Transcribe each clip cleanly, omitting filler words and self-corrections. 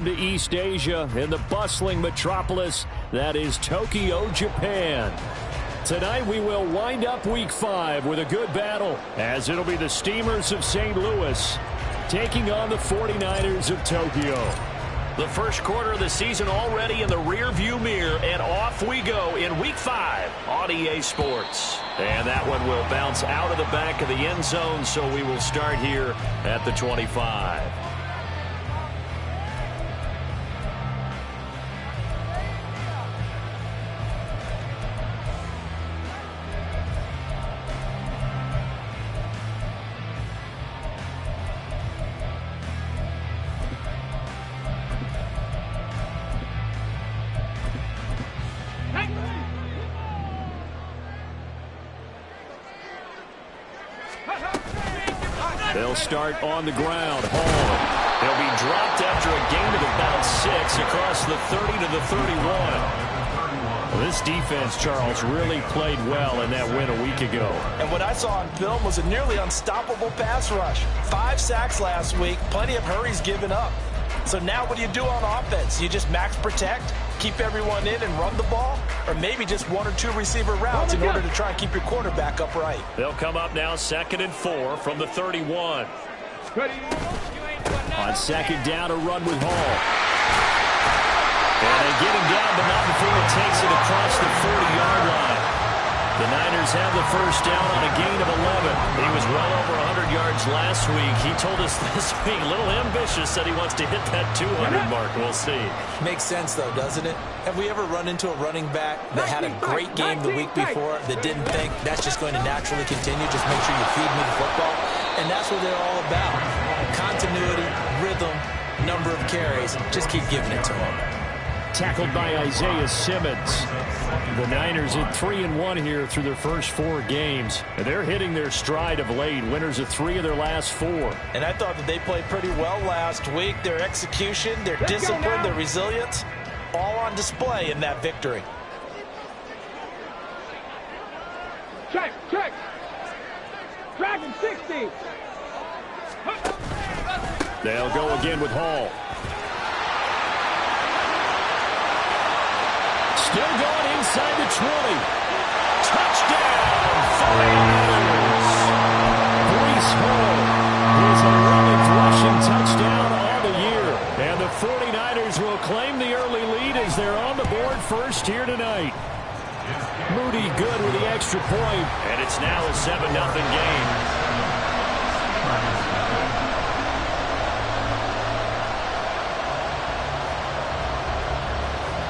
To East Asia in the bustling metropolis that is Tokyo, Japan. Tonight we will wind up week 5 with a good battle, as it'll be the Steamers of St. Louis taking on the 49ers of Tokyo. The first quarter of the season already in the rear-view mirror, and off we go in week 5 on EA Sports. And that one will bounce out of the back of the end zone, so we will start here at the 25. They'll start on the ground. Hall. They'll be dropped after a gain of about 6 across the 30 to the 31. Well, this defense, Charles, really played well in that win a week ago. And what I saw on film was a nearly unstoppable pass rush. 5 sacks last week, plenty of hurries given up. So now what do you do on offense? You just max protect, keep everyone in and run the ball? Or maybe just 1 or 2 receiver routes in order to try and keep your quarterback upright? They'll come up now 2nd and 4 from the 31. On 2nd down, a run with Hall. And they get him down, but not before he takes it across the 40-yard line. The Niners have the first down on a gain of 11. He was well over 100 yards last week. He told us this week, a little ambitious, said he wants to hit that 200 mark. We'll see. Makes sense, though, doesn't it? Have we ever run into a running back that had a great game the week before that didn't think that's just going to naturally continue? Just make sure you feed me the football. And that's what they're all about. Continuity, rhythm, number of carries. Just keep giving it to them. Tackled by Isaiah Simmons. The Niners at 3-1 here through their first 4 games. And they're hitting their stride of late. Winners of 3 of their last 4. And I thought that they played pretty well last week. Their execution, their discipline, their resilience, all on display in that victory. Check. Dragon 60. They'll go again with Hall. Still going inside the 20. Touchdown, 49ers. Breece Hall, his 11th rushing touchdown on the year. And the 49ers will claim the early lead as they're on the board first here tonight. Moody good with the extra point. And it's now a 7-0 game.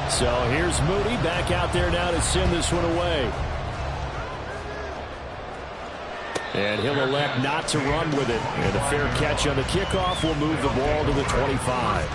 So here's Moody back out there now to send this one away. And he'll elect not to run with it. And a fair catch on the kickoff will move the ball to the 25.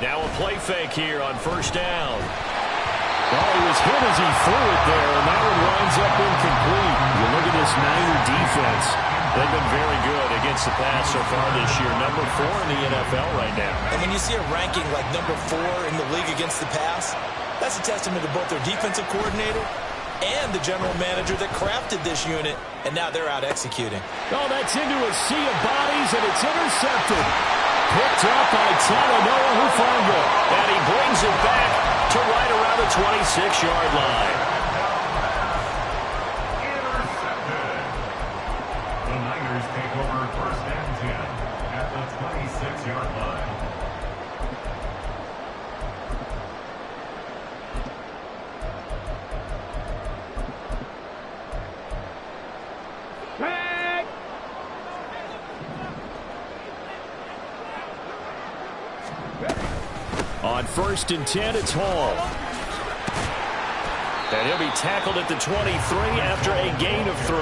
Now a play fake here on first down. Well, he was hit as he threw it there, and that one winds up incomplete. You look at this Niner defense. They've been very good against the pass so far this year. Number 4 in the NFL right now. And when you see a ranking like number 4 in the league against the pass, that's a testament to both their defensive coordinator and the general manager that crafted this unit, and now they're out executing. Oh, that's into a sea of bodies, and it's intercepted. Picked up by Talanoa Hufanga. And he brings it back to right around the 26-yard line. Intercepted. The Niners take over 1st and 10 at the 26-yard line. On 1st and 10, it's Hall. And he'll be tackled at the 23 after a gain of 3.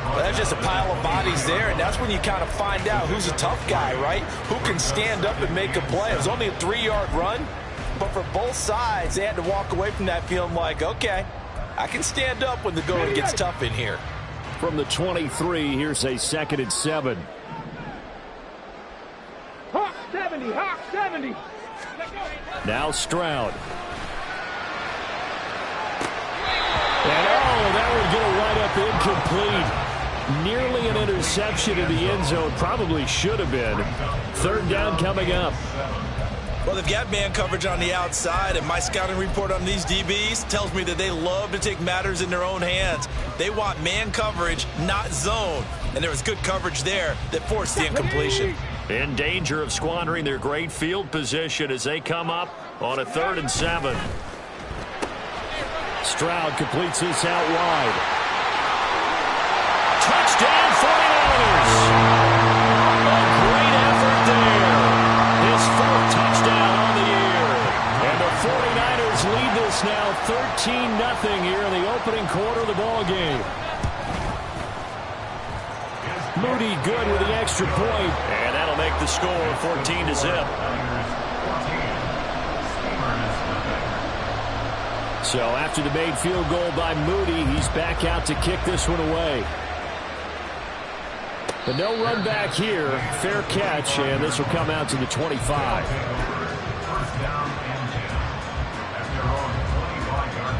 Well, that's just a pile of bodies there, and that's when you kind of find out who's a tough guy, right? Who can stand up and make a play. It was only a 3-yard run, But for both sides, they had to walk away from that feeling like, okay, I can stand up when the going gets tough in here. From the 23, here's a 2nd and 7. Hawk 70, Hawk 70. Now Stroud. And that one going to wind up incomplete. Nearly an interception in the end zone. Probably should have been. 3rd down coming up. Well, they've got man coverage on the outside, and my scouting report on these DBs tells me that they love to take matters in their own hands. They want man coverage, not zone. And there was good coverage there that forced the incompletion. In danger of squandering their great field position as they come up on a 3rd and 7. Stroud completes this out wide. Touchdown 49ers! A great effort there. His 4th touchdown on the year. And the 49ers lead this now 13-0 here in the opening quarter of the ball game. Moody good with the extra point. And that'll make the score 14-0. So after the made field goal by Moody, he's back out to kick this one away. But no run back here. Fair catch, and this will come out to the 25. First down and 10 at their own 25-yard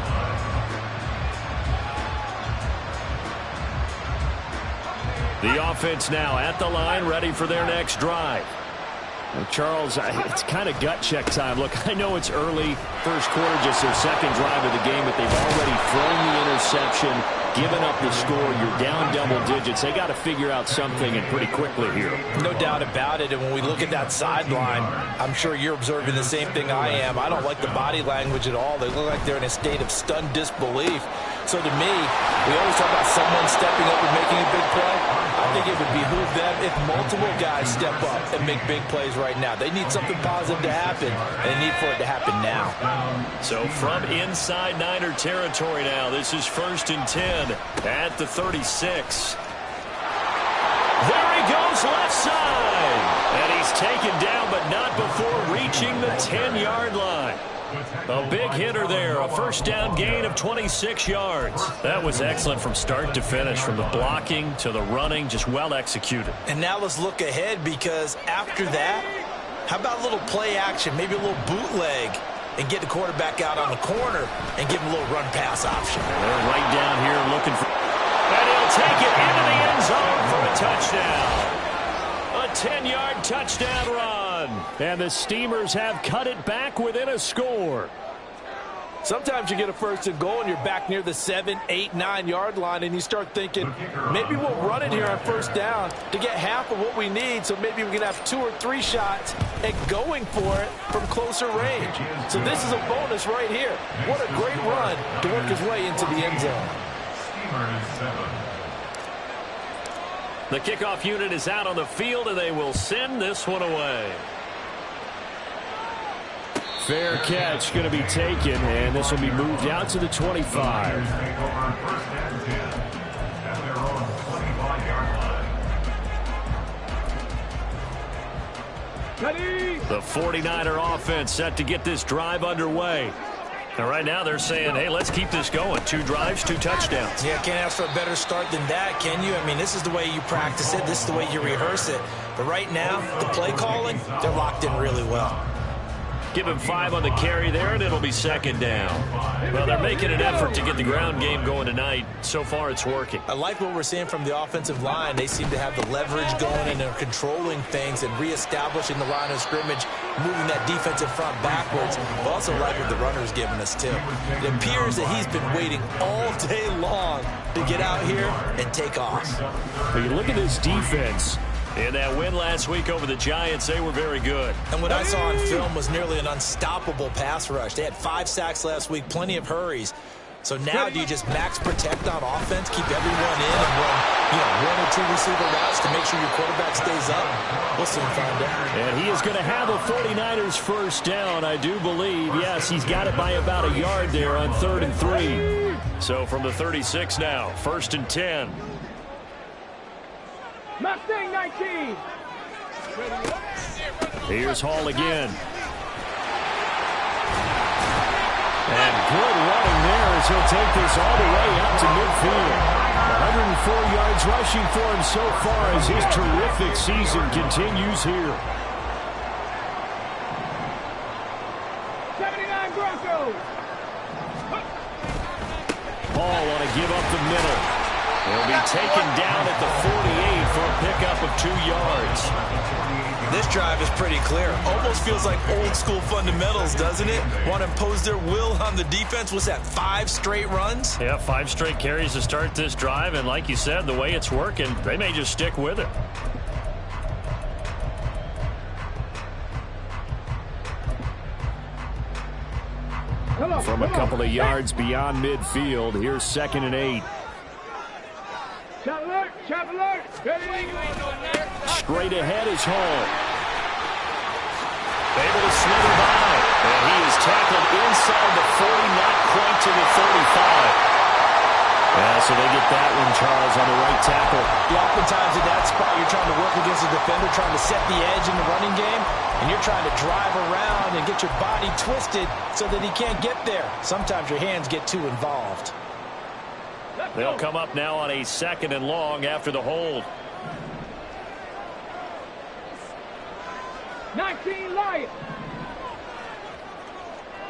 line. The offense now at the line, ready for their next drive. Well, Charles, it's kind of gut check time. Look, I know it's early, first quarter, just their 2nd drive of the game, but they've already thrown the interception, given up the score. You're down double digits. They got to figure out something, and pretty quickly here. No doubt about it. And when we look at that sideline, I'm sure you're observing the same thing I am. I don't like the body language at all. They look like they're in a state of stunned disbelief. So to me, we always talk about someone stepping up and making a big play. I think it would behoove them if multiple guys step up and make big plays right now. They need something positive to happen, and they need for it to happen now. So from inside Niner territory now, this is 1st and 10 at the 36. There he goes left side. And he's taken down, but not before reaching the 10-yard line. A big hitter there, a 1st down gain of 26 yards. That was excellent from start to finish, from the blocking to the running, just well executed. And now let's look ahead, because after that, how about a little play action, maybe a little bootleg, and get the quarterback out on the corner and give him a little run-pass option. They're right down here looking for... And he'll take it into the end zone for a touchdown. A 10-yard touchdown run. And the Steamers have cut it back within a score. Sometimes you get a 1st and goal and you're back near the 7, 8, 9-yard line, and you start thinking, maybe we'll run it here on 1st down to get half of what we need, so maybe we can have 2 or 3 shots and going for it from closer range. So this is a bonus right here. What a great run to work his way into the end zone. Steamers 7. The kickoff unit is out on the field, and they will send this one away. Fair catch going to be taken, and this will be moved out to the 25. Take over 1st and 10 at their own 25-yard line. The 49er offense set to get this drive underway. And right now they're saying, hey, let's keep this going. 2 drives, 2 touchdowns. Yeah, can't ask for a better start than that, can you? I mean, this is the way you practice it. This is the way you rehearse it. But right now, the play calling, they're locked in really well. Give him 5 on the carry there, and it'll be 2nd down. Well, they're making an effort to get the ground game going tonight. So far, it's working. I like what we're seeing from the offensive line. They seem to have the leverage going, and they're controlling things and reestablishing the line of scrimmage, moving that defensive front backwards. I also like what the runner's giving us, too. It appears that he's been waiting all day long to get out here and take off. But you look at this defense. In that win last week over the Giants, they were very good. And what I saw on film was nearly an unstoppable pass rush. They had 5 sacks last week, plenty of hurries. So now do you just max protect on offense, keep everyone in, and run 1 or 2 receiver routes to make sure your quarterback stays up? We'll soon find out. And he is going to have a 49ers 1st down, I do believe. Yes, he's got it by about a yard there on 3rd and 3. So from the 36 now, 1st and 10. Mustang 19. Here's Hall again. And good running there as he'll take this all the way out to midfield. 104 yards rushing for him so far as his terrific season continues here. 79 Broncos. Paul want to give up the middle. He'll be taken down at the 48 for a pickup of 2 yards. This drive is pretty clear. Almost feels like old school fundamentals, doesn't it? Want to impose their will on the defense. Was that 5 straight runs? Yeah, 5 straight carries to start this drive. And like you said, the way it's working, they may just stick with it. From a couple of yards beyond midfield, here's 2nd and 8. Shot alert, shot alert. Straight ahead is Hall. Able to slither by. And he is tackled inside the 40, not quite to the 35. Yeah, so they get that one, Charles, on the right tackle. Yeah, oftentimes in that spot, you're trying to work against a defender, trying to set the edge in the running game, and you're trying to drive around and get your body twisted so that he can't get there. Sometimes your hands get too involved. They'll come up now on a 2nd and long after the hold. 19 Lion.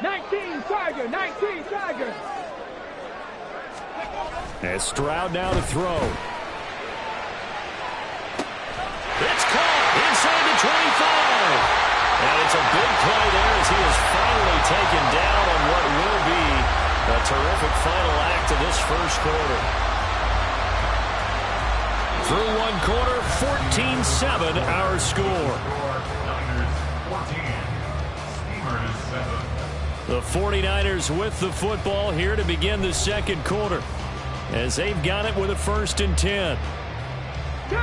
19 Tiger. 19 Tiger. As Stroud now to throw. It's caught inside the 25. And it's a big play there as he is finally taken down on what will be a terrific final act of this first quarter. Through 1 quarter, 14-7 our score. The 49ers with the football here to begin the second quarter as they've got it with a 1st and 10. Go!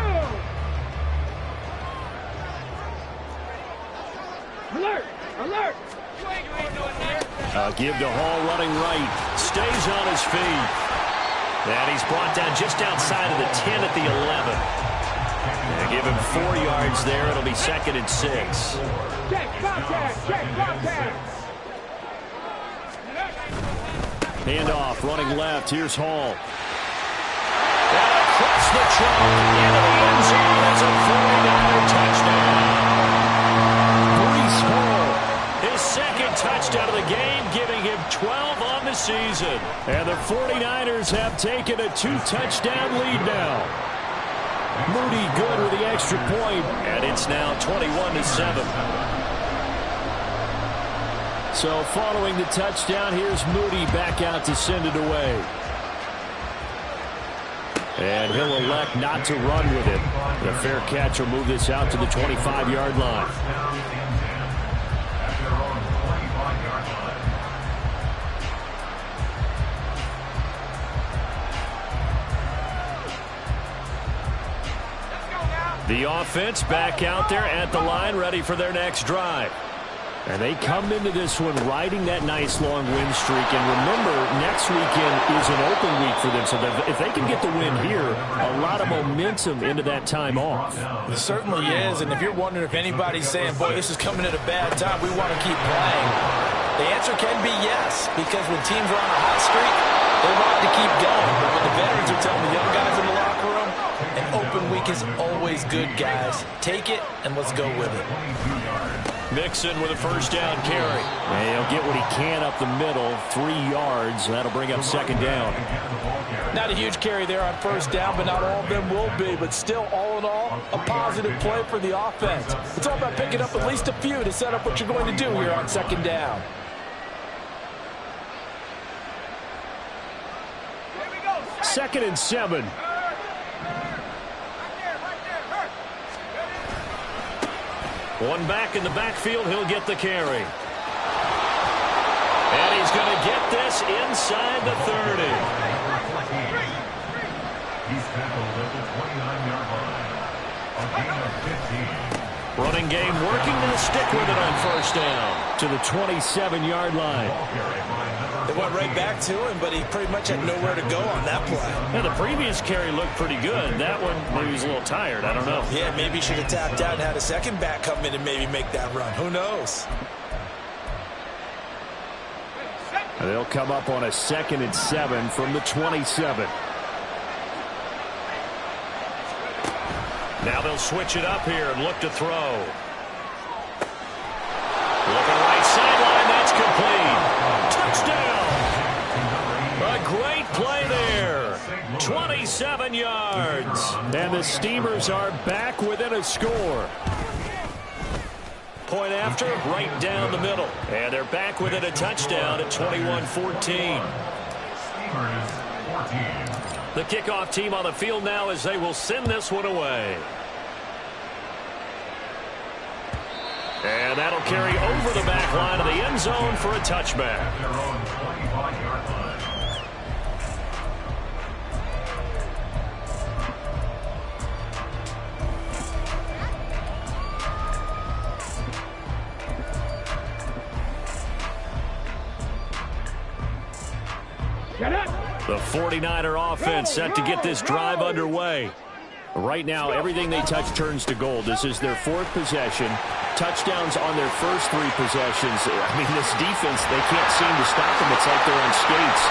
Alert! Alert! Give to Hall running right. Stays on his feet. And he's brought down just outside of the 10 at the 11. And give him 4 yards there. It'll be 2nd and 6. Check contact! Check contact! Handoff, running left. Here's Hall. And across the chalk into the end zone. That's a 49er touchdown. Breece Hall, his 2nd touchdown of the game, giving him 12 on the season. And the 49ers have taken a 2-touchdown lead now. Moody good with the extra point, and it's now 21-7. So following the touchdown, here's Moody back out to send it away. And he'll elect not to run with it. The fair catch will move this out to the 25-yard line. The offense back out there at the line, ready for their next drive. And they come into this one riding that nice long win streak. And remember, next weekend is an open week for them. So if they can get the win here, a lot of momentum into that time off. It certainly is. And if you're wondering if anybody's saying, boy, this is coming at a bad time, we want to keep playing, the answer can be yes. Because when teams are on a hot streak, they want to keep going. But when the veterans are telling the young guys in the locker room, an open week is always good, guys. Take it, and let's go with it. Mixon with a 1st down carry. And he'll get what he can up the middle, 3 yards. That'll bring up 2nd down. Not a huge carry there on 1st down, but not all of them will be. But still, all in all, a positive play for the offense. It's all about picking up at least a few to set up what you're going to do here on 2nd down. 2nd and 7. One back in the backfield, he'll get the carry. And he's going to get this inside the 30. He's tackled at the 29-yard line. A gain of 15. Running game working, to stick with it on 1st down to the 27-yard line. They went right back to him, but he pretty much had nowhere to go on that play. Yeah, the previous carry looked pretty good. That one, maybe he's a little tired. I don't know. Yeah, maybe he should have tapped out and had a second back come in and maybe make that run. Who knows? They'll come up on a 2nd and 7 from the 27. Now they'll switch it up here and look to throw. Looking right sideline, that's complete. Touchdown! A great play there. 27 yards. And the Steamers are back within a score. Point after, right down the middle. And they're back within a touchdown at 21-14. The kickoff team on the field now as they will send this one away. And that'll carry over the back line of the end zone for a touchback. The 49er offense set to get this drive underway. Right now, everything they touch turns to gold. This is their 4th possession. Touchdowns on their first 3 possessions. I mean, this defense, they can't seem to stop them. It's like they're on skates.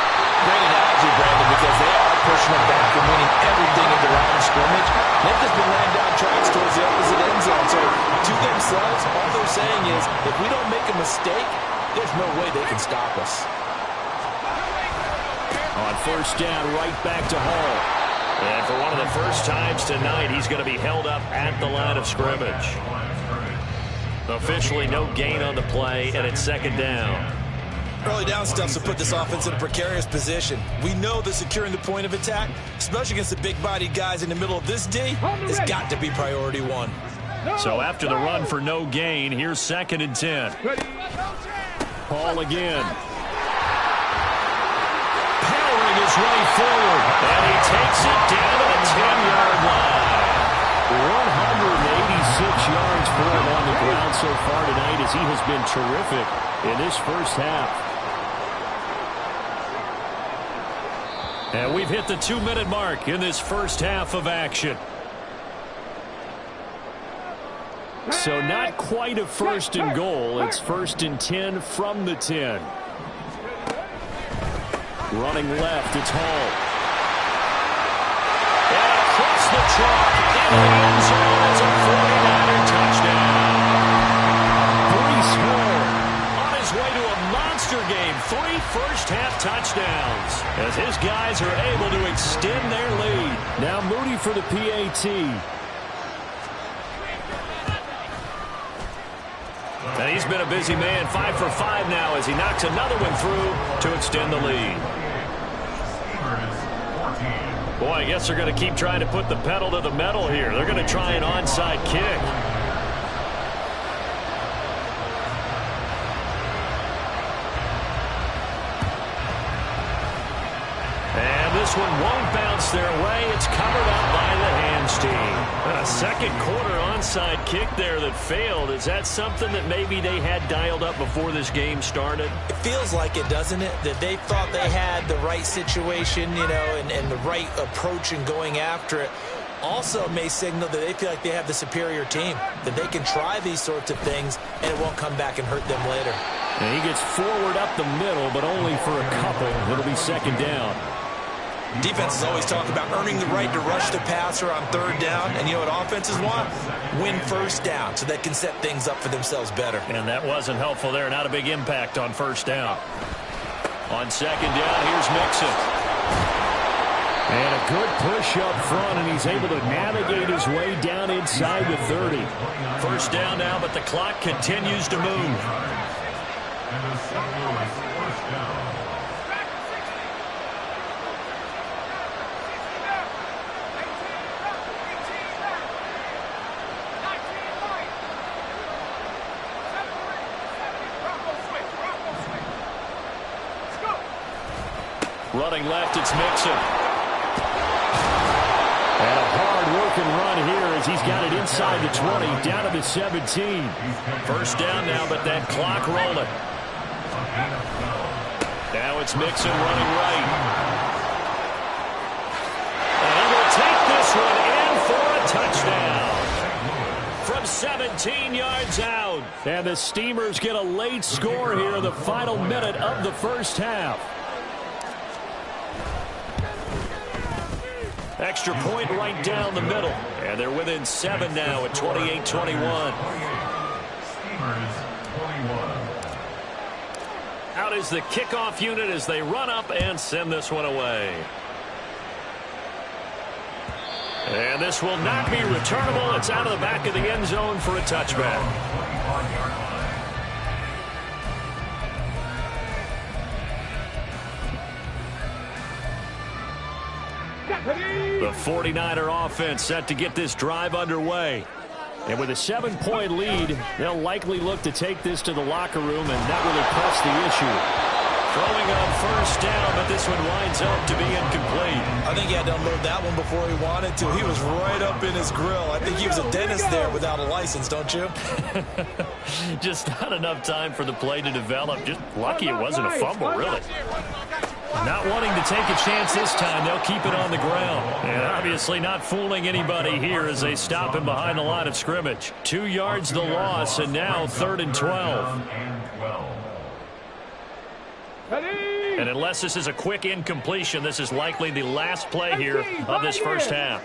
Great analogy, Brandon, because they are pushing them back and winning everything in the line of scrimmage. They've just been laying down tracks towards the opposite end zone. So to themselves, all they're saying is, if we don't make a mistake, there's no way they can stop us. On first down, right back to Hall. And for one of the first times tonight, he's going to be held up at the line of scrimmage. Officially no gain on the play, and it's 2nd down. Early down stuffs will put this offense in a precarious position. We know that securing the point of attack, especially against the big-bodied guys in the middle of this D, has got to be priority 1. So after the run for no gain, here's 2nd and 10. Hall again. Powering his way forward, and he takes it down to the 10-yard line. 186 yards for him on the ground so far tonight as he has been terrific in this first half. And we've hit the 2-minute mark in this first half of action. So not quite a 1st and goal. It's 1st and 10 from the 10. Running left, it's Hall. And across the chalk, in the end zone, it's a 49er touchdown. Breece Hall On his way to a monster game, 3 first-half touchdowns, as his guys are able to extend their lead. Now Moody for the PAT. And he's been a busy man, 5 for 5 now as he knocks another one through to extend the lead. Boy, I guess they're going to keep trying to put the pedal to the metal here. They're going to try an onside kick. And this one won't bounce their way. It's covered up by the hands team. A second quarter onside kick there that failed. Is that something that maybe they had dialed up before this game started? It feels like it, doesn't it? That they thought they had the right situation, you know, and the right approach in going after it. Also may signal that they feel like they have the superior team, that they can try these sorts of things and it won't come back and hurt them later. And he gets forward up the middle, but only for a couple. It'll be 2nd down. Defenses always talk about earning the right to rush the passer on 3rd down. And you know what offenses want? Win first down so they can set things up for themselves better. And that wasn't helpful there. Not a big impact on first down. On 2nd down, here's Mixon. And a good push up front, and he's able to navigate his way down inside the 30. First down now, but the clock continues to move. Running left, it's Mixon. And a hard-working run here as he's got it inside the 20, down to the 17. First down now, but that clock rolling. Now it's Mixon running right. And he'll take this one in for a touchdown. From 17 yards out. And the Steamers get a late score here in the final minute of the first half. Extra point right down the middle. And they're within 7 now at 28-21. Steamers 21. Out is the kickoff unit as they run up and send this one away. And this will not be returnable. It's out of the back of the end zone for a touchback. The 49er offense set to get this drive underway. And with a 7-point lead, they'll likely look to take this to the locker room and not really press the issue. Throwing on first down, but this one winds up to be incomplete. I think he had to unload that one before he wanted to. He was right up in his grill. I think he was a dentist there without a license, don't you? Just not enough time for the play to develop. Just lucky it wasn't a fumble, really. Not wanting to take a chance this time, they'll keep it on the ground. And obviously not fooling anybody here as they stop him behind the line of scrimmage. 2 yards the loss, and now 3rd and 12. And unless this is a quick incompletion, this is likely the last play here of this first half.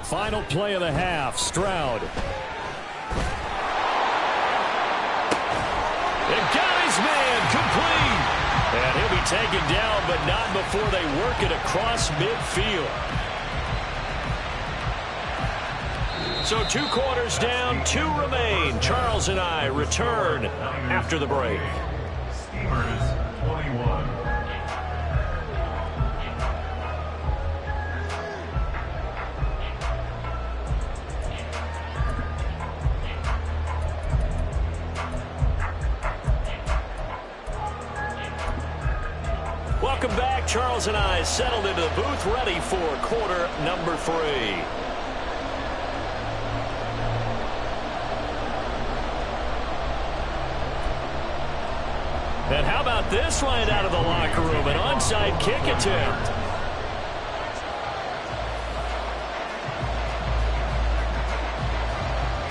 Final play of the half, Stroud. It got his man complete. And he'll be taken down, but not before they work it across midfield. So 2 quarters down, 2 remain. Charles and I return after the break. Steamers 21. Welcome back. Charles and I settled into the booth, ready for quarter number 3. And how about this right out of the locker room? An onside kick attempt.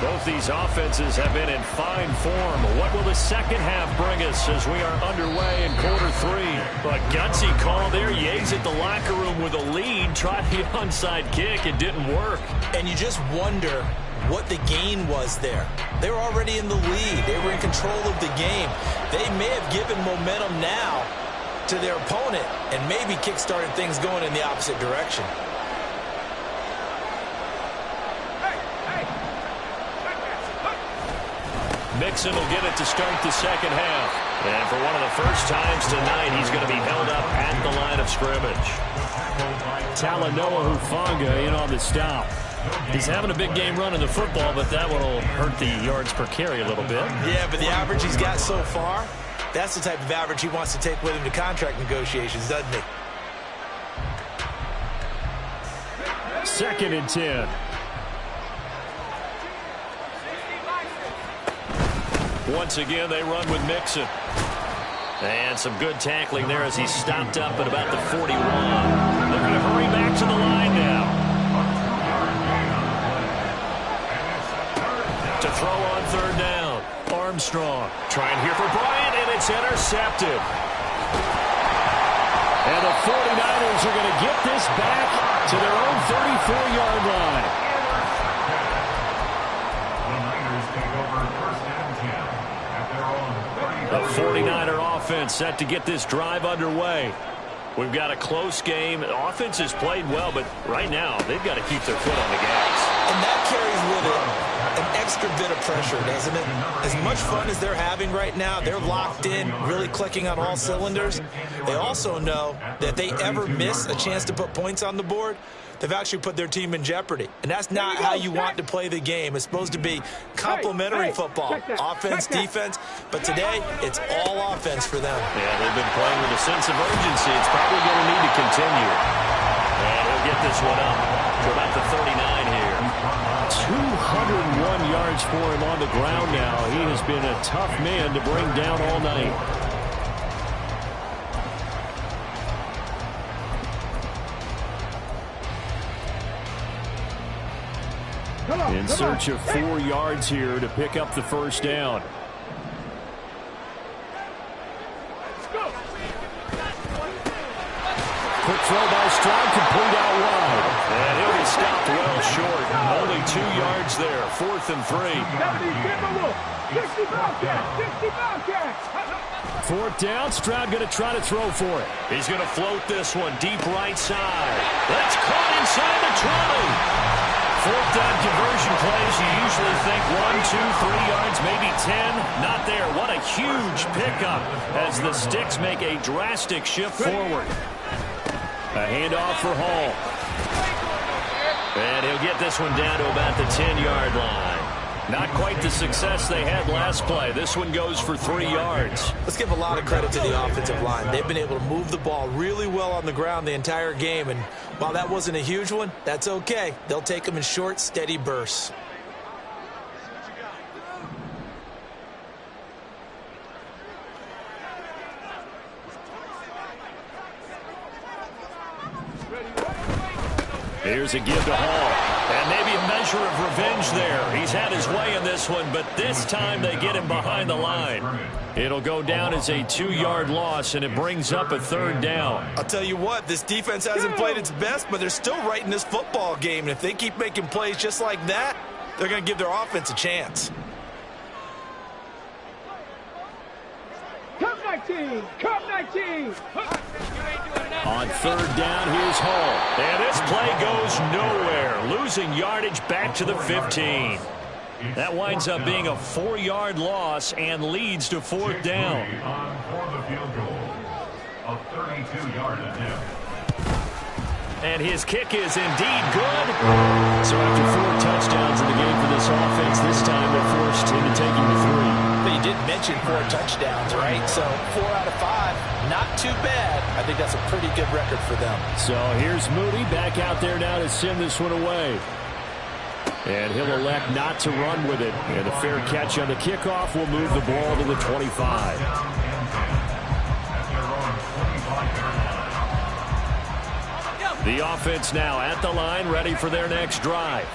Both these offenses have been in fine form. What will the second half bring us as we are underway in quarter 3? A gutsy call there. Yates at the locker room with a lead. Tried the onside kick. It didn't work. And you just wonder what the gain was there. They were already in the lead. They were in control of the game. They may have given momentum now to their opponent and maybe kick-started things going in the opposite direction. Mixon will get it to start the second half. And for one of the first times tonight, he's going to be held up at the line of scrimmage. Talanoa Hufanga in on the stop. He's having a big game running the football, but that one will hurt the yards per carry a little bit. Yeah, but the average he's got so far, that's the type of average he wants to take with him to contract negotiations, doesn't he? 2nd and 10. Once again, they run with Mixon. And some good tackling there as he's stopped up at about the 41. They're going to hurry back to the line now. To throw on 3rd down. Armstrong trying here for Bryant, and it's intercepted. And the 49ers are going to get this back to their own 34-yard line. The 49er offense set to get this drive underway. We've got a close game. The offense has played well, but right now they've got to keep their foot on the gas. And that carries with it an extra bit of pressure, doesn't it? As much fun as they're having right now, they're locked in, really clicking on all cylinders. They also know that if they ever miss a chance to put points on the board, they've actually put their team in jeopardy. And that's not how you want to play the game. It's supposed to be complementary football, offense, defense. But today, it's all offense for them. Yeah, they've been playing with a sense of urgency. It's probably going to need to continue. And he'll get this one up to about the 39 here. 201 yards for him on the ground now. He has been a tough man to bring down all night. In search of 4 yards here to pick up the first down. Quick throw by Stroud, complete out wide. And he'll be stopped well short. Only 2 yards there, 4th and 3. 60 Bobcats, 60 Bobcats. 4th down, Stroud going to try to throw for it. He's going to float this one deep right side. That's caught inside the 20. 4th down conversion plays, you usually think 1, 2, 3 yards, maybe 10. Not there. What a huge pickup as the Sticks make a drastic shift forward. A handoff for Hall. And he'll get this one down to about the 10-yard line. Not quite the success they had last play. This one goes for 3 yards. Let's give a lot of credit to the offensive line. They've been able to move the ball really well on the ground the entire game. And while that wasn't a huge one, that's okay. They'll take them in short, steady bursts. Here's a give to Hall. And maybe a measure of revenge there. He's had his way in this one, but this time they get him behind the line. It'll go down as a 2-yard loss, and it brings up a 3rd down. I'll tell you what, this defense hasn't played its best, but they're still right in this football game. And if they keep making plays just like that, they're going to give their offense a chance. Cup 19, Cup 19. On 3rd down, here's Hall. And this play goes nowhere. Losing yardage back to the 15. That winds up being a 4-yard loss and leads to 4th down. For the field goal, a 32-yard attempt. And his kick is indeed good. So after 4 touchdowns in the game for this offense, this time they're forced into taking the 3. But you did mention 4 touchdowns, right? So 4 out of 5, not too bad. I think that's a pretty good record for them. So here's Moody back out there now to send this one away. And he'll elect not to run with it. And a fair catch on the kickoff will move the ball to the 25. The offense now at the line, ready for their next drive.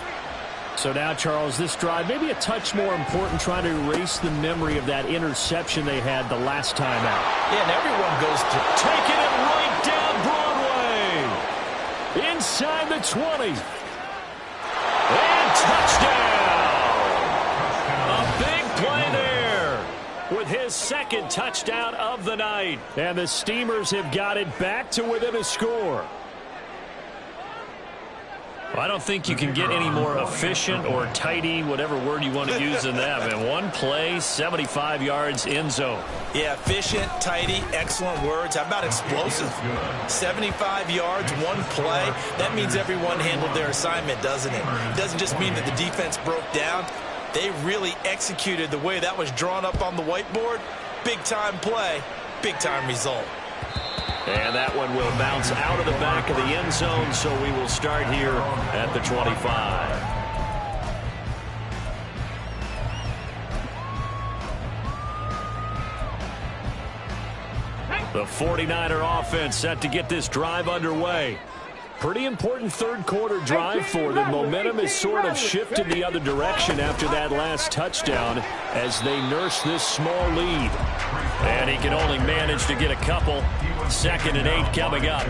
So now, Charles, this drive maybe a touch more important, trying to erase the memory of that interception they had the last time out. Yeah, and everyone goes to taking it right down Broadway. Inside the 20. And touchdown. A big play there with his 2nd touchdown of the night. And the Steamers have got it back to within a score. I don't think you can get any more efficient or tidy, whatever word you want to use in that. Man, one play, 75 yards, end zone. Yeah, efficient, tidy, excellent words. How about explosive? 75 yards, one play. That means everyone handled their assignment, doesn't it? It doesn't just mean that the defense broke down. They really executed the way that was drawn up on the whiteboard. Big-time play, big-time result. And that one will bounce out of the back of the end zone, so we will start here at the 25. The 49er offense set to get this drive underway. Pretty important 3rd quarter drive for them. Momentum has sort of shifted the other direction after that last touchdown as they nurse this small lead. And he can only manage to get a couple. 2nd and 8 coming up.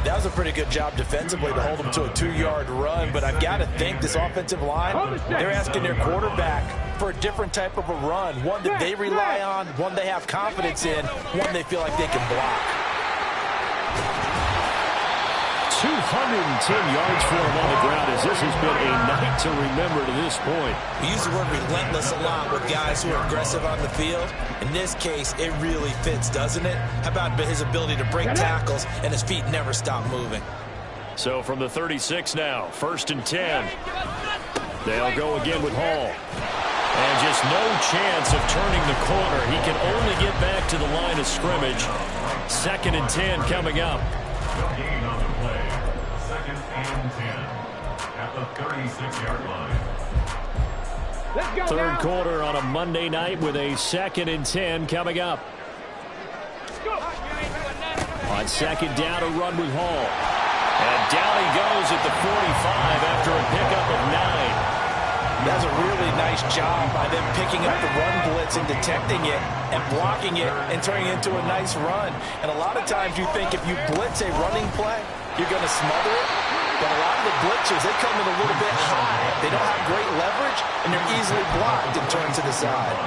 That was a pretty good job defensively to hold them to a 2-yard run, but I've got to think this offensive line, they're asking their quarterback for a different type of a run, one that they rely on, one they have confidence in, one they feel like they can block. 210 yards for him on the ground as this has been a night to remember to this point. We use the word relentless a lot with guys who are aggressive on the field. In this case, it really fits, doesn't it? How about his ability to break tackles and his feet never stop moving? So from the 36 now, 1st and 10. They'll go again with Hall. And just no chance of turning the corner. He can only get back to the line of scrimmage. 2nd and 10 coming up. Gain on the play. 2nd and 10 at the 36-yard line. Let's go 3rd now. quarter on a Monday night with a 2nd and 10 coming up. On 2nd down, a run with Hall. And down he goes at the 45 after a pickup of 9. That's a really nice job by them picking up the run blitz and detecting it and blocking it and turning it into a nice run. And a lot of times you think if you blitz a running play, you're going to smother it. But a lot of the blitzers, they come in a little bit high. They don't have great leverage, and they're easily blocked and turned to the side.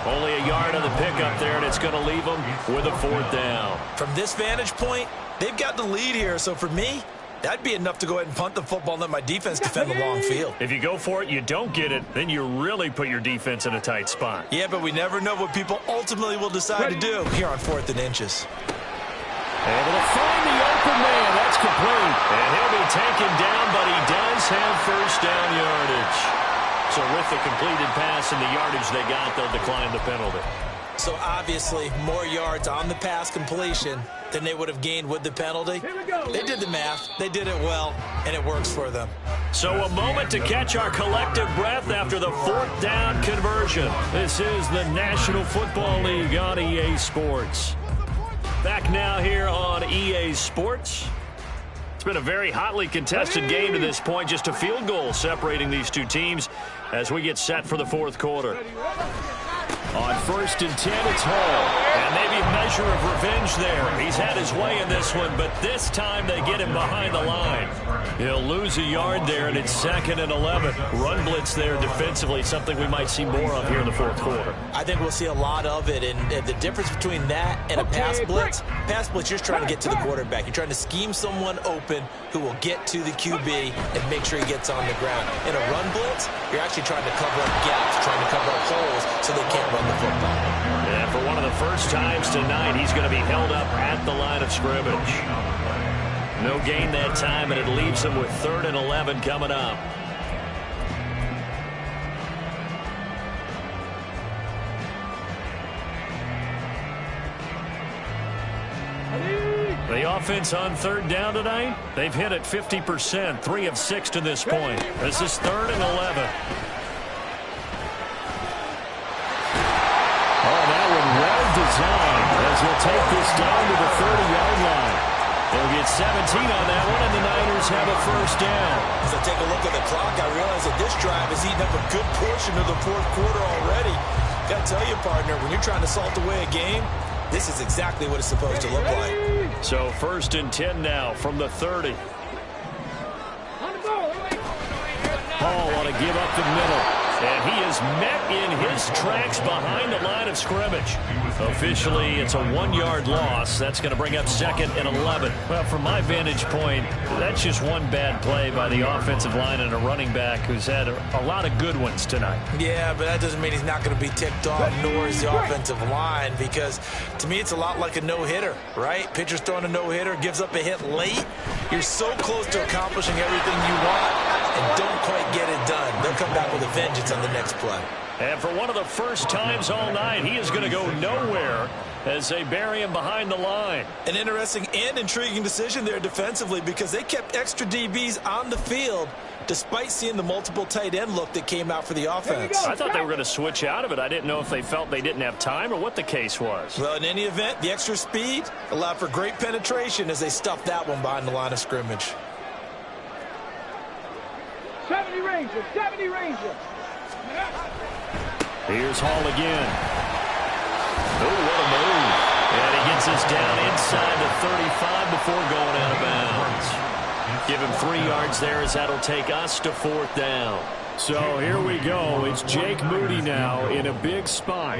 Only a yard on the pickup there, and it's going to leave them with a 4th down. From this vantage point, they've got the lead here. So for me, that'd be enough to go ahead and punt the football and let my defense defend the long field. If you go for it, you don't get it, then you really put your defense in a tight spot. Yeah, but we never know what people ultimately will decide to do here on 4th and inches. Able to find the open man. That's complete. And he'll be taken down, but he does have 1st down yardage. So with the completed pass and the yardage they got, they'll decline the penalty. So obviously, more yards on the pass completion than they would have gained with the penalty. They did the math. They did it well, and it works for them. So a moment to catch our collective breath after the 4th down conversion. This is the National Football League on EA Sports. Back now here on EA Sports. It's been a very hotly contested game to this point. Just a field goal separating these two teams as we get set for the 4th quarter. On 1st and 10, it's Hall. And maybe a measure of revenge there. He's had his way in this one, but this time they get him behind the line. He'll lose a yard there, and it's 2nd and 11. Run blitz there defensively, something we might see more of here in the 4th quarter. I think we'll see a lot of it, and the difference between that and a pass blitz, you're just trying to get to the quarterback. You're trying to scheme someone open who will get to the QB and make sure he gets on the ground. In a run blitz, you're actually trying to cover up gaps, trying to cover up holes so they can't run the football. And for one of the first times tonight, he's going to be held up at the line of scrimmage. No gain that time, and it leaves him with 3rd and 11 coming up. The offense on 3rd down tonight, they've hit it 50%, 3 of 6 to this point. This is 3rd and 11. Well designed as he'll take this down to the 30-yard line. They'll get 17 on that one, and the Niners have a 1st down. As I take a look at the clock, I realize that this drive has eaten up a good portion of the 4th quarter already. Got to tell you, partner, when you're trying to salt away a game, this is exactly what it's supposed to look like. So 1st and 10 now from the 30. Hall want to give up the middle. And he is met in his tracks behind the line of scrimmage. Officially, it's a 1-yard loss. That's going to bring up 2nd and 11. Well, from my vantage point, that's just one bad play by the offensive line and a running back who's had a lot of good ones tonight. Yeah, but that doesn't mean he's not going to be ticked off, nor is the offensive line, because to me it's a lot like a no-hitter, right? Pitcher's throwing a no-hitter, gives up a hit late. You're so close to accomplishing everything you want and don't quite get it done. They'll come back with a vengeance on the next play. And for one of the first times all night, he is going to go nowhere as they bury him behind the line. An interesting and intriguing decision there defensively because they kept extra DBs on the field despite seeing the multiple tight end look that came out for the offense. I thought they were going to switch out of it. I didn't know if they felt they didn't have time or what the case was. Well, in any event, the extra speed allowed for great penetration as they stuffed that one behind the line of scrimmage. 70 Rangers, 70 Rangers. Here's Hall again. Oh, what a move. And he gets us down inside the 35 before going out of bounds. Give him 3 yards there as that'll take us to 4th down. So here we go. It's Jake Moody now in a big spot.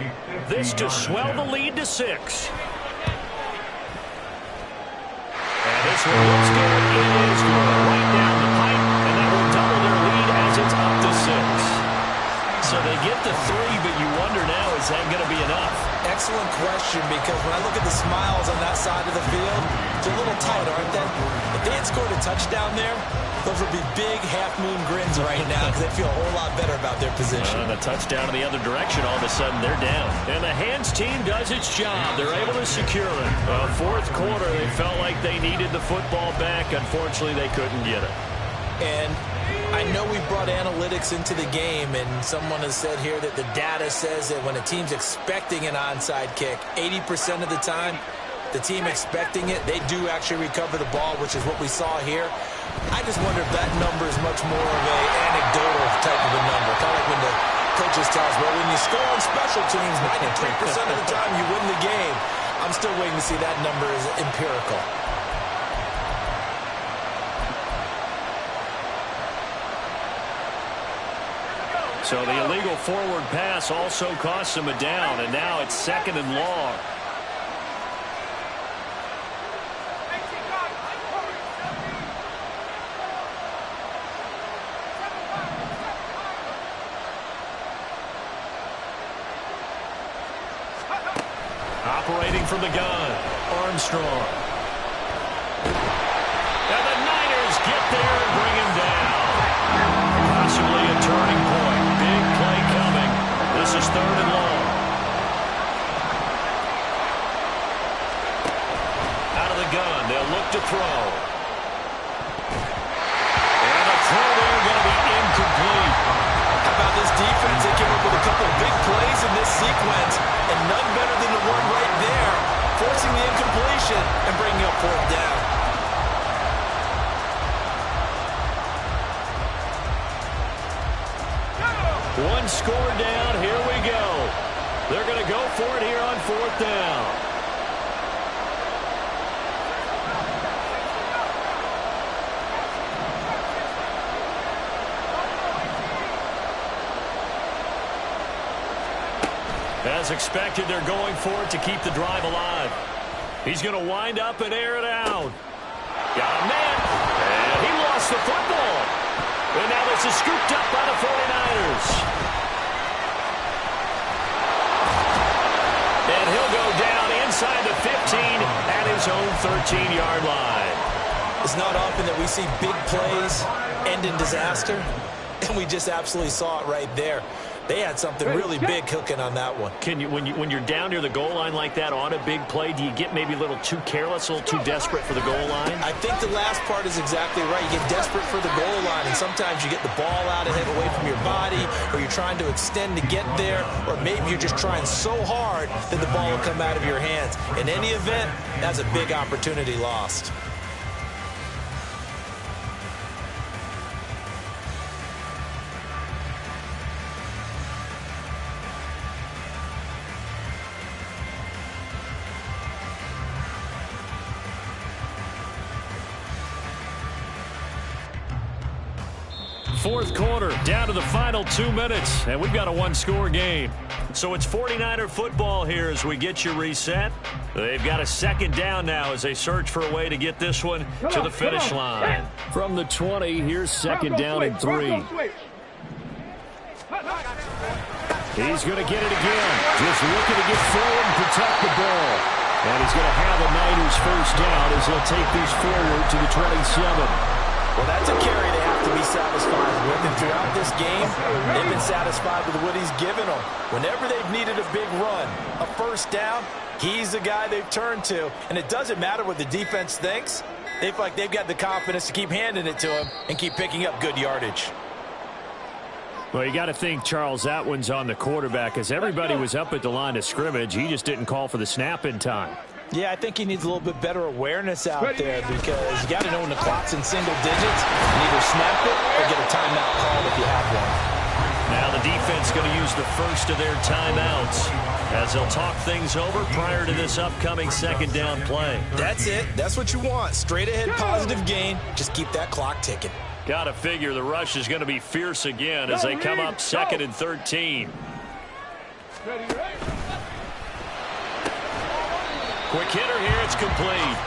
This to swell the lead to 6. And this one looks good. It is going right down the pipe, and that will double their lead as it's up to 6. So they get the 3, but you wonder now, is that going to be enough? Excellent question, because when I look at the smiles on that side of the field, they're a little tight, aren't they? If they had scored a touchdown there, those would be big half-moon grins right now because they feel a whole lot better about their position. And a touchdown in the other direction, all of a sudden they're down. And the Hands team does its job. They're able to secure it. 4th quarter, they felt like they needed the football back. Unfortunately, they couldn't get it. And I know we brought analytics into the game, and someone has said here that the data says that when a team's expecting an onside kick, 80% of the time, the team expecting it, they do actually recover the ball, which is what we saw here. I just wonder if that number is much more of an anecdotal type of a number. Kind of like when the coaches tell us, well, when you score on special teams, 93% of the time you win the game. I'm still waiting to see that number is empirical. So the illegal forward pass also costs him a down, and now it's 2nd and long. Operating from the gun, Armstrong. And the Niners get there and bring him down. Possibly a turning point. Big play coming. This is 3rd and long. Out of the gun, they'll look to throw. And the throw there going to be incomplete. How about this defense? They came up with a couple big plays in this sequence, and none better than the one right there, forcing the incompletion and bringing up 4th down. One score down. Here we go. They're going to go for it here on 4th down. As expected, they're going for it to keep the drive alive. He's going to wind up and air it out. Got a man. And he lost the football. And now this is scooped up by the 49ers. And he'll go down inside the 15 at his own 13-yard line. It's not often that we see big plays end in disaster, and we just absolutely saw it right there. They had something really big cooking on that one. Can you, when you're down near the goal line like that on a big play, do you get maybe a little too careless, a little too desperate for the goal line? I think the last part is exactly right. You get desperate for the goal line, and sometimes you get the ball out ahead away from your body, or you're trying to extend to get there, or maybe you're just trying so hard that the ball will come out of your hands. In any event, that's a big opportunity lost. Fourth quarter, down to the final 2 minutes, and we've got a one-score game. So it's 49er football here as we get you reset. They've got a 2nd down now as they search for a way to get this one to the finish line. From the 20, here's 2nd down and 3. He's going to get it again. Just looking to get forward and protect the ball. And he's going to have a Niners 1st down as they'll take this forward to the 27. Well, that's a carry they have to be satisfied with. And throughout this game, they've been satisfied with what he's given them. Whenever they've needed a big run, a 1st down, he's the guy they've turned to. And it doesn't matter what the defense thinks. They feel like they've got the confidence to keep handing it to him and keep picking up good yardage. Well, you got to think, Charles, that one's on the quarterback as everybody was up at the line of scrimmage. He just didn't call for the snap in time. Yeah, I think he needs a little bit better awareness out there because you got to know when the clock's in single digits and either snap it or get a timeout called if you have one. Now the defense going to use the first of their timeouts as they'll talk things over prior to this upcoming 2nd down play. That's it. That's what you want. Straight ahead positive gain. Just keep that clock ticking. Got to figure the rush is going to be fierce again as they come up 2nd and 13. Quick hitter here, it's complete.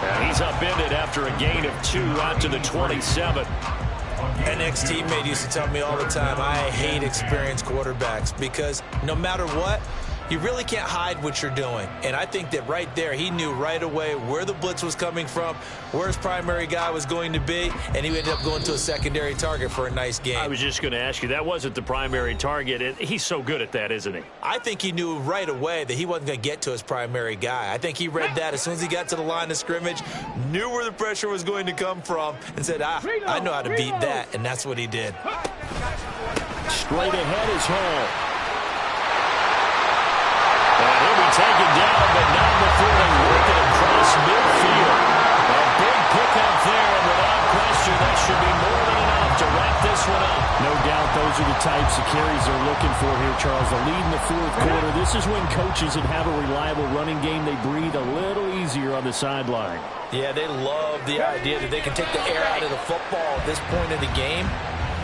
And he's upended after a gain of 2 out to the 27. An ex-teammate used to tell me all the time, I hate experienced quarterbacks because no matter what, you really can't hide what you're doing. And I think that right there, he knew right away where the blitz was coming from, where his primary guy was going to be, and he ended up going to a secondary target for a nice game. I was just going to ask you, that wasn't the primary target. And he's so good at that, isn't he? I think he knew right away that he wasn't going to get to his primary guy. I think he read that as soon as he got to the line of scrimmage, knew where the pressure was going to come from, and said, I know how to beat that, and that's what he did. Straight ahead is Hall. And he'll be taken down, but not before they work it across midfield. A big pickup there, and without question, that should be more than enough to wrap this one up. No doubt those are the types of carries they're looking for here, Charles. The lead in the fourth quarter. This is when coaches that have a reliable running game, they breathe a little easier on the sideline. Yeah, they love the idea that they can take the air out of the football at this point in the game.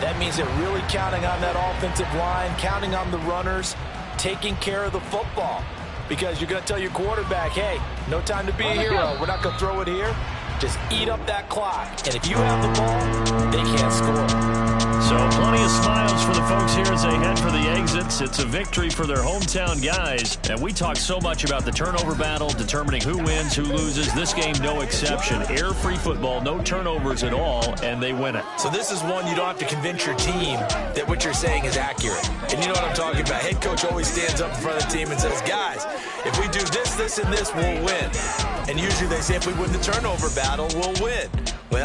That means they're really counting on that offensive line, counting on the runners, taking care of the football. Because you're going to tell your quarterback, hey, no time to be a hero. We're not going to throw it here. Just eat up that clock. And if you have the ball, they can't score. So plenty of smiles for the folks here as they head for the exits. It's a victory for their hometown guys. And we talk so much about the turnover battle, determining who wins, who loses. This game, no exception. Air-free football, no turnovers at all, and they win it. So this is one you don't have to convince your team that what you're saying is accurate. And you know what I'm talking about. Head coach always stands up in front of the team and says, guys, if we do this, this, and this, we'll win. And usually they say if we win the turnover battle, we'll win.